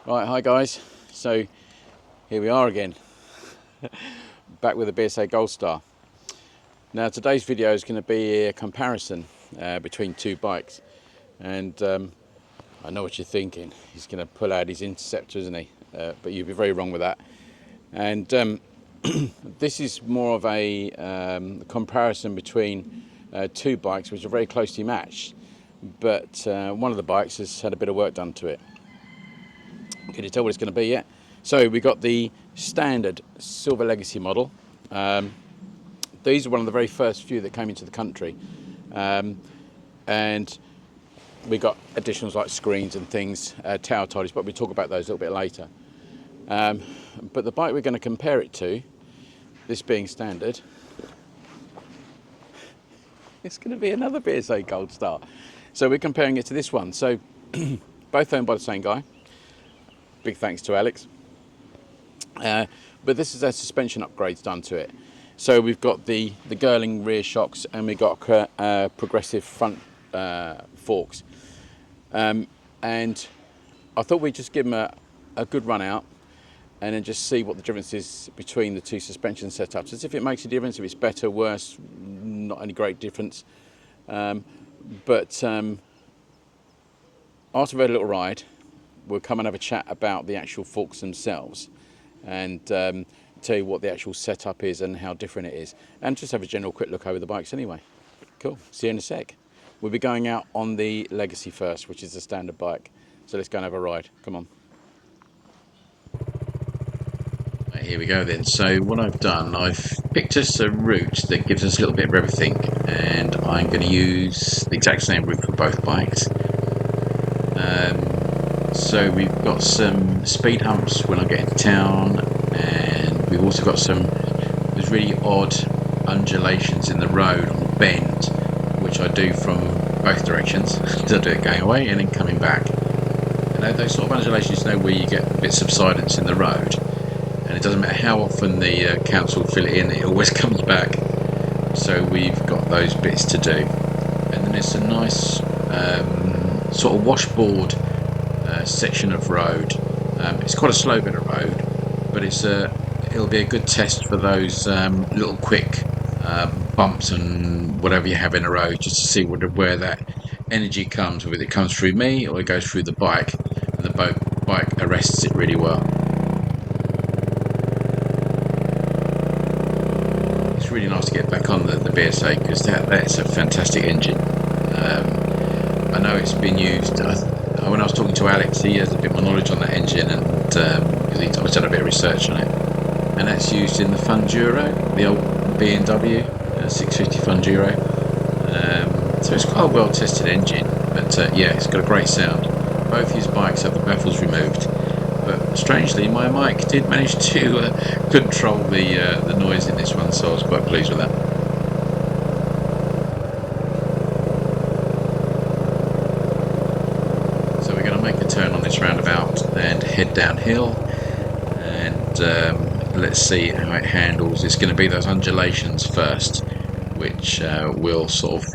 Right, hi guys. So here we are again, back with the BSA Goldstar. Now today's video is going to be a comparison between two bikes, and I know what you're thinking. He's going to pull out his Interceptor, isn't he? But you'd be very wrong with that. And this is more of a comparison between two bikes which are very closely matched, but one of the bikes has had a bit of work done to it. Can you tell what it's going to be yet? So we got the standard Silver Legacy model. These are one of the very first few that came into the country, and we got additionals like screens and things, tower tidies, but we'll talk about those a little bit later. But the bike we're going to compare it to, this being standard, it's going to be another BSA Goldstar. So we're comparing it to this one. So both owned by the same guy. Big thanks to Alex. But this is a suspension upgrades done to it. So we've got the Girling rear shocks, and we've got progressive front forks. And I thought we'd just give them a good run out and then just see what the difference is between the two suspension setups. As if it makes a difference, if it's better, worse, not any great difference. But after we've had a little ride, we'll come and have a chat about the actual forks themselves and tell you what the actual setup is and how different it is, and just have a general quick look over the bikes anyway. Cool, see you in a sec. We'll be going out on the Legacy first, which is the standard bike. So let's go and have a ride, come on. Right, here we go then. So what I've done, I've picked us a route that gives us a little bit of everything, and I'm going to use the exact same route for both bikes. So we've got some speed humps when I get into town, and we've also got there's really odd undulations in the road on the bend, which I do from both directions. I do it going away and then coming back. And those sort of undulations, where you get a bit of subsidence in the road, and it doesn't matter how often the council fill it in, it always comes back. So we've got those bits to do. And then there's a nice sort of washboard section of road. It's quite a slow bit of road, but it'll be a good test for those little quick bumps and whatever you have in a road, just to see where that energy comes, whether it comes through me or it goes through the bike, and the bike arrests it really well. It's really nice to get back on the BSA, because that's a fantastic engine. I know it's been used. When I was talking to Alex, he has a bit more knowledge on that engine, and because he's done a bit of research on it, and that's used in the Funduro, the old B&W 650 Funduro. So it's quite a well tested engine, but yeah, it's got a great sound. Both his bikes have the baffles removed, but strangely my mic did manage to control the noise in this one, so I was quite pleased with that. Turn on this roundabout and head downhill, and let's see how it handles. It's going to be those undulations first, which we'll sort of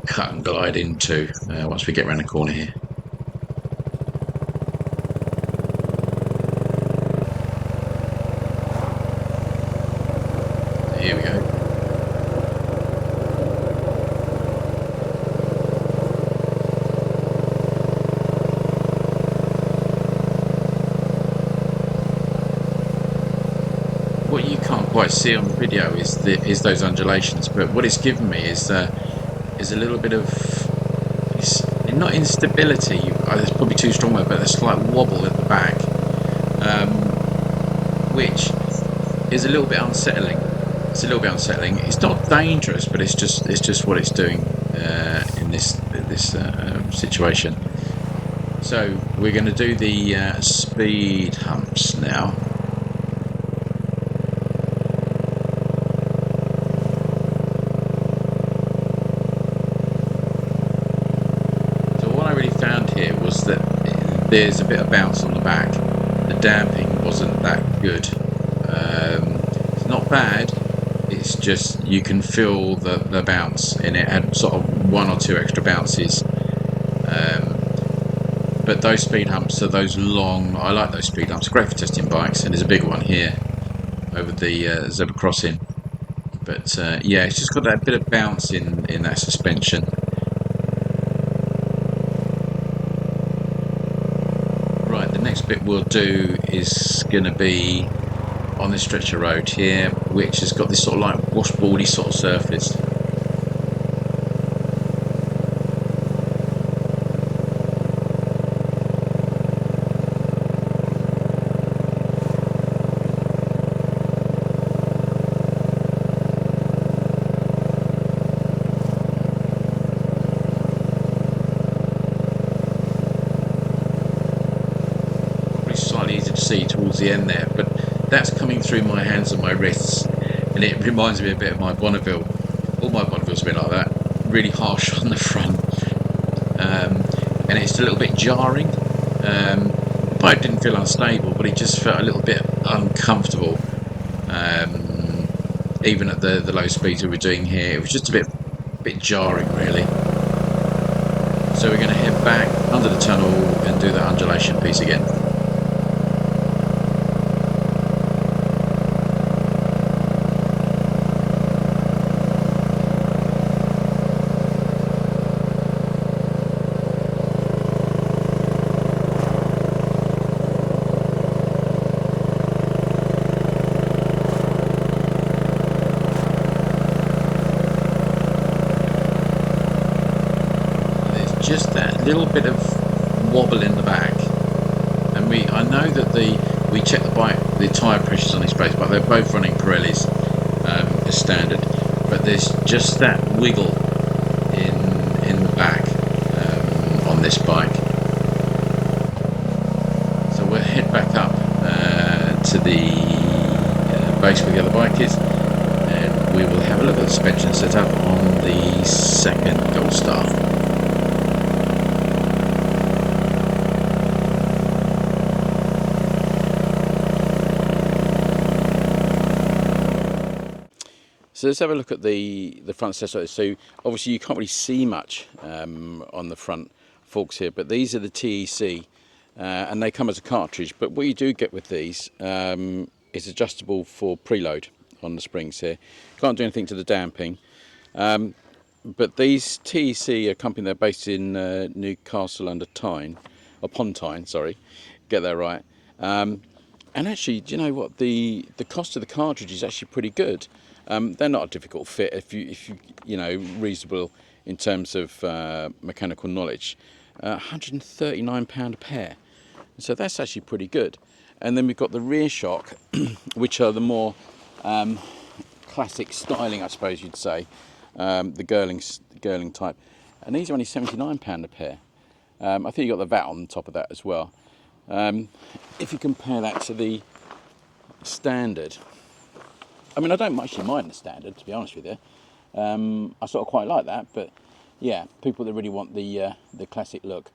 cut and glide into once we get around the corner here. Here we go. What you can't quite see on the video is those undulations, but what it's given me is a little bit of, not instability, that's probably too strong word, but a slight wobble at the back, which is a little bit unsettling. It's a little bit unsettling. It's not dangerous, but it's just what it's doing in this situation. So we're going to do the speed humps now. Was that there's a bit of bounce on the back. The damping wasn't that good. It's not bad, it's just you can feel the bounce, and it had sort of one or two extra bounces. But those speed humps are those long. I like those speed humps. Great for testing bikes, and there's a big one here over the zebra crossing. But yeah, it's just got that bit of bounce in that suspension. Right, the next bit we'll do is going to be on this stretch of road here, which has got this sort of like washboardy sort of surface. Slightly easy to see towards the end there, but that's coming through my hands and my wrists, and it reminds me a bit of my Bonneville. All my Bonnevilles have been like that, really harsh on the front, and it's a little bit jarring. The bike didn't feel unstable, but it just felt a little bit uncomfortable. Even at the low speeds we were doing here, it was just a bit jarring really. So we're going to head back under the tunnel and do that undulation piece again. Just that little bit of wobble in the back, and I know that we checked the tyre pressures on this base, but they're both running Pirellis as standard, but there's just that wiggle in the back on this bike. So we'll head back up to the base where the other bike is, and we will have a look at the suspension setup on the second Goldstar. So let's have a look at the front setup. So obviously you can't really see much on the front forks here, but these are the TEC and they come as a cartridge. But what you do get with these is adjustable for preload on the springs here. Can't do anything to the damping. But these TEC are a company, they're based in Newcastle upon Tyne, sorry, get that right. And actually, do you know what, the cost of the cartridge is actually pretty good. They're not a difficult fit if you know, reasonable in terms of mechanical knowledge. £139 a pair, so that's actually pretty good. And then we've got the rear shock, which are the more classic styling, I suppose you'd say, the Girling type, and these are only £79 a pair. I think you got the VAT on top of that as well. If you compare that to the standard, I mean, I don't actually mind the standard, to be honest with you. I sort of quite like that, but yeah, people that really want the classic look,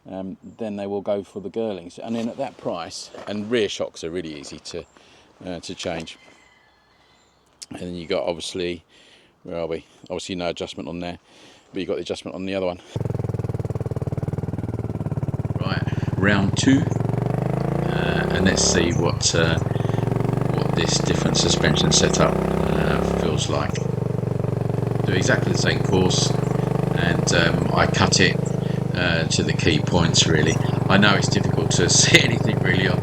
then they will go for the Girlings. And then at that price, and rear shocks are really easy to change. And then you got, obviously, where are we? Obviously no adjustment on there, but you got the adjustment on the other one. Right, round two, and let's see what this different suspension setup feels like. Do exactly the same course, and I cut it to the key points really. I know it's difficult to see anything really on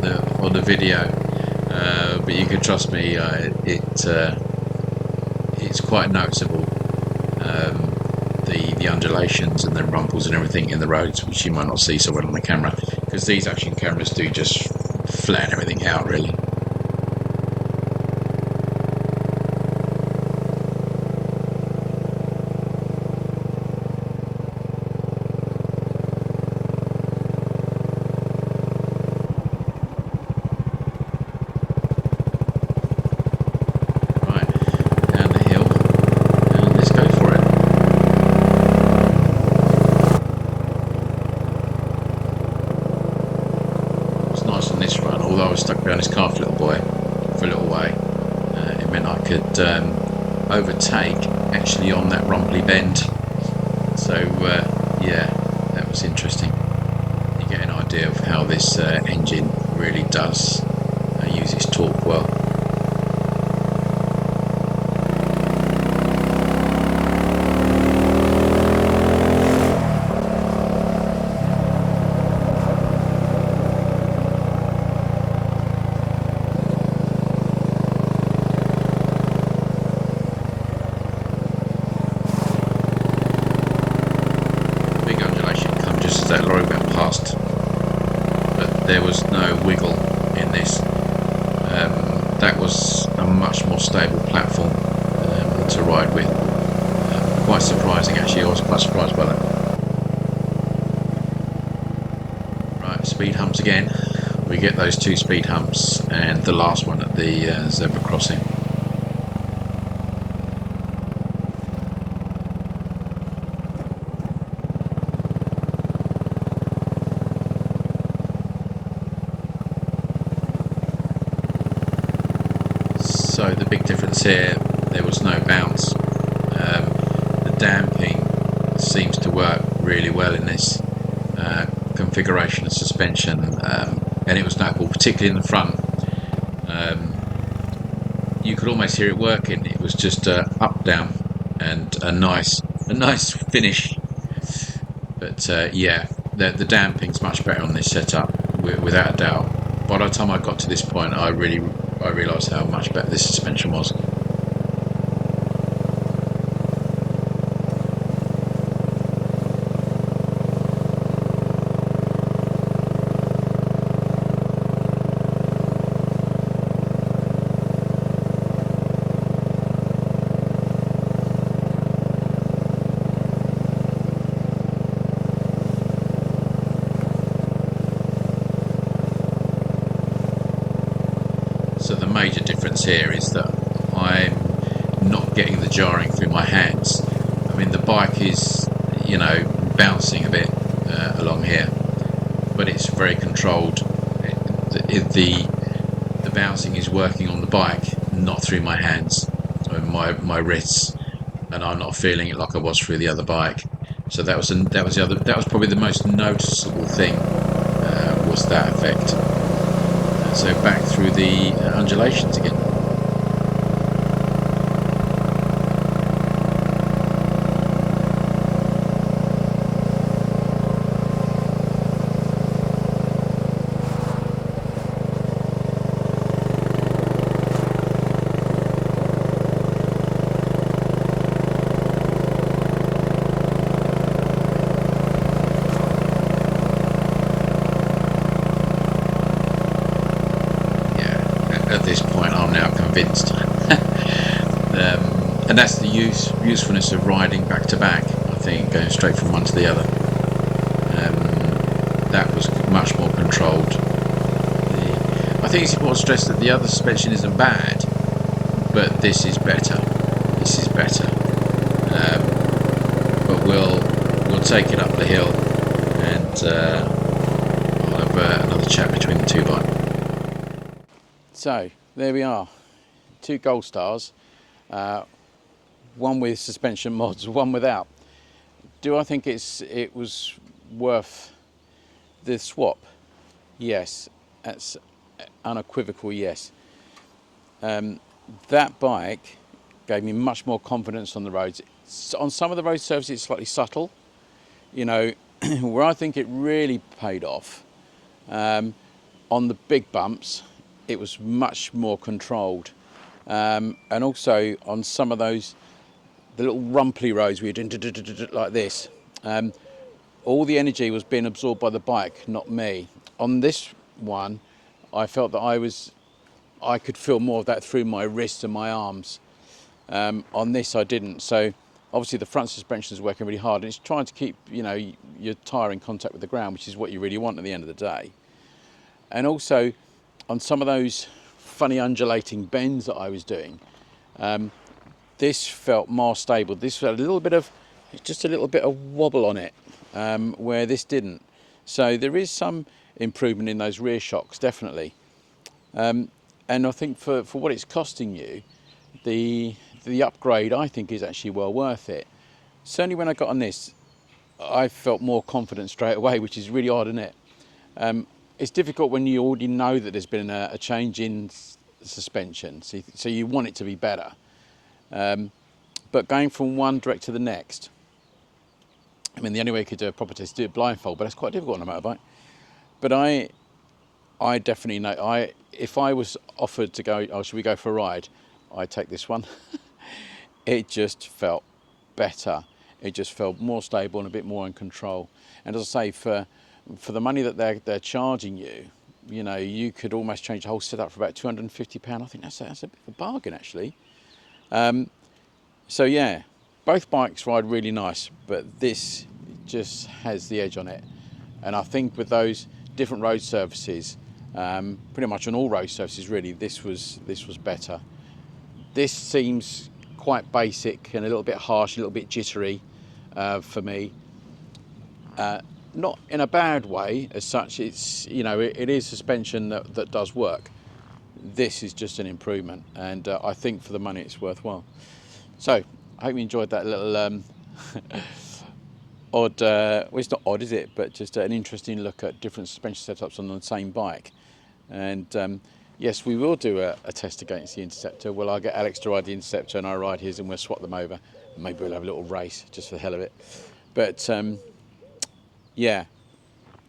the video, but you can trust me, it's quite noticeable, the undulations and the rumples and everything in the roads, which you might not see so well on the camera, because these action cameras do just flatten everything out really. Although I was stuck behind this car for a little way, it meant I could overtake actually on that rumbly bend. So yeah, that was interesting. You get an idea. this engine really does use its torque well. That lorry went past, but there was no wiggle in this. That was a much more stable platform to ride with. Quite surprising, actually. I was quite surprised by that. Right, speed humps again. We get those 2 speed humps and the last one at the zebra crossing. So the big difference here, there was no bounce. The damping seems to work really well in this configuration of suspension, and it was notable, particularly in the front. You could almost hear it working. It was just up, down, and a nice finish. But yeah, the damping's much better on this setup, without a doubt. By the time I got to this point, I realised how much better this suspension was. So the major difference here is that I'm not getting the jarring through my hands. I mean, the bike is, you know, bouncing a bit along here, but it's very controlled. The bouncing is working on the bike, not through my hands, my wrists, and I'm not feeling it like I was through the other bike. So that was probably the most noticeable thing, was that effect. So back through the undulations again. At this point, I'm now convinced, and that's the usefulness of riding back to back. I think going straight from one to the other. That was much more controlled. I think it's important to stress that the other suspension isn't bad, but this is better. This is better. But we'll take it up the hill, and I'll have another chat between the two bikes. So there we are, 2 Goldstars, one with suspension mods, one without. Do I think it was worth the swap? Yes, that's unequivocal yes. That bike gave me much more confidence on the roads. On some of the road surfaces it's slightly subtle, you know, where I think it really paid off, on the big bumps, it was much more controlled, and also on some of those, the little rumply roads where you're doing like this, all the energy was being absorbed by the bike, not me. On this one, I felt that I could feel more of that through my wrists and my arms. On this, I didn't. So obviously the front suspension is working really hard, and it's trying to keep, you know, your tyre in contact with the ground, which is what you really want at the end of the day. And also, on some of those funny undulating bends that I was doing, this felt more stable. This had just a little bit of wobble on it, where this didn't. So there is some improvement in those rear shocks, definitely. And I think for what it's costing you, the upgrade I think is actually well worth it. Certainly when I got on this, I felt more confident straight away, which is really odd, isn't it? it's difficult when you already know that there's been a change in suspension, so you want it to be better. But going from one direct to the next, I mean, the only way you could do a proper test is do it blindfold, but that's quite difficult on a motorbike. But I definitely know, if I was offered to go, oh, should we go for a ride? I'd take this one. It just felt better. It just felt more stable and a bit more in control. And as I say, for the money that they're charging you, you know, you could almost change the whole setup for about £250. I think that's a bit of a bargain, actually. So yeah, both bikes ride really nice, but this just has the edge on it. And I think with those different road surfaces, pretty much on all road surfaces really, this was better. This seems quite basic and a little bit harsh, a little bit jittery for me. Not in a bad way as such. It's, you know, it is suspension that does work. This is just an improvement, and I think for the money it's worthwhile. So I hope you enjoyed that little odd, well, it's not odd, is it, but just an interesting look at different suspension setups on the same bike. And yes, we will do a test against the Interceptor. Well, I'll get Alex to ride the Interceptor and I'll ride his, and we'll swap them over. Maybe we'll have a little race just for the hell of it. But yeah,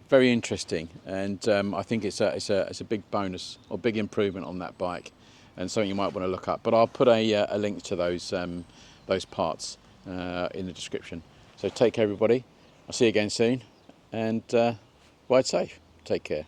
very interesting, and I think it's a big bonus or big improvement on that bike, and something you might want to look up. But I'll put a link to those parts in the description. So take care, everybody. I'll see you again soon, and ride safe. Take care.